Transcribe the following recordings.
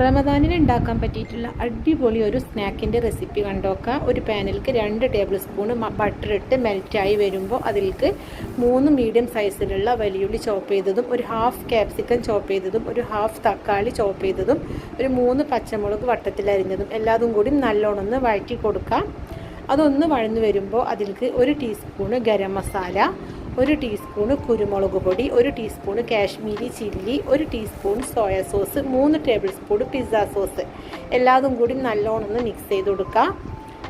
റമദാനിന് ഉണ്ടാക്കാൻ പറ്റിയിട്ടുള്ള അടിപൊളി ഒരു സ്നാക്കിൻ്റെ റെസിപ്പി കണ്ടോക്കാം. ഒരു പാനിലേക്ക് 2 ടേബിൾ സ്പൂൺ ബട്ടർ ഇട്ട് മെൽറ്റായി വരുമ്പോൾ അതിലേക്ക് 3 മീഡിയം സൈസിലുള്ള വലിയുള്ളി ചോപ്പ് ചെയ്തതും, ഒരു ഹാഫ് ക്യാപ്സിക്കം ചോപ്പ് ചെയ്തതും, ഒരു ഹാഫ് തക്കാളി ചോപ്പ് ചെയ്തതും, ഒരു 3 പച്ചമുളക് വട്ടത്തിലരിഞ്ഞതും എല്ലാതും കൂടി നല്ലോണം ഒന്ന് വഴറ്റി കൊടുക്കാം. അതൊന്ന് വഴന്നു വരുമ്പോൾ അതിലേക്ക് 1 ടീസ്പൂണ് ഗരം മസാല, 1 ടീസ്പൂണ് കുരുമുളക് പൊടി, 1 teaspoon Kashmiri chilli, 1 teaspoon soya sauce, 3 table spoon pizza sauce എല്ലാതും കൂടി നല്ലോണം ഒന്ന് മിക്സ് ചെയ്ത് കൊടുക്കുക.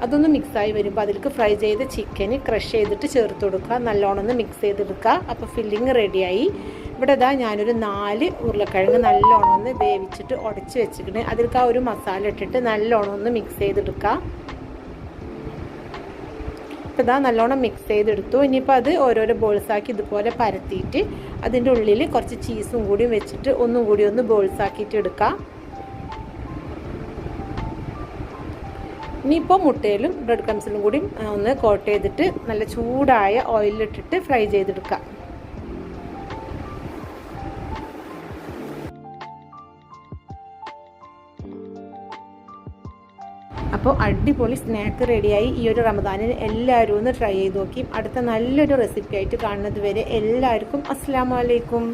അതൊന്ന് മിക്സായി വരുമ്പോൾ അതിലേക്ക് ഫ്രൈ ചെയ്ത ചിക്കന് ക്രഷ് ചെയ്തിട്ട് ചേർത്ത് കൊടുക്കുക. നല്ലോണം ഒന്ന് മിക്സ് ചെയ്തെടുക്കുക. അപ്പോൾ ഫില്ലിങ് റെഡിയായി. ഇവിടെ ഞാനൊരു 4 ഉരുളക്കിഴങ്ങ് നല്ലോണം ഒന്ന് വേവിച്ചിട്ട് ഉടച്ച് വെച്ചിട്ട് അതിലേക്ക് ആ ഒരു മസാല ഇട്ടിട്ട് നല്ലോണം ഒന്ന് മിക്സ് ചെയ്തെടുക്കുക. ഇപ്പോൾ നല്ലോണം മിക്സ് ചെയ്തെടുത്തു. ഇനിയിപ്പോൾ അത് ഓരോരോ ബോൾസാക്കി ഇതുപോലെ പരത്തിയിട്ട് അതിൻ്റെ ഉള്ളിൽ കുറച്ച് ചീസും കൂടി വെച്ചിട്ട് ഒന്നും കൂടി ഒന്ന് ബോൾസാക്കിയിട്ട് എടുക്കാം. ഇനിയിപ്പോൾ മുട്ടയിലും ബ്രെഡ് ക്രംസിലും കൂടി ഒന്ന് കോട്ട് ചെയ്തിട്ട് നല്ല ചൂടായ ഓയിലിട്ടിട്ട് ഫ്രൈ ചെയ്തെടുക്കാം. അപ്പോൾ അടിപൊളി സ്നാക്ക് റെഡിയായി. ഈ ഒരു റമദാനിന് എല്ലാവരും ഒന്ന് ട്രൈ ചെയ്ത് നോക്കി. അടുത്ത നല്ലൊരു റെസിപ്പി ആയിട്ട് കാണുന്നത് വരെ എല്ലാവർക്കും അസ്സലാമു അലൈക്കും.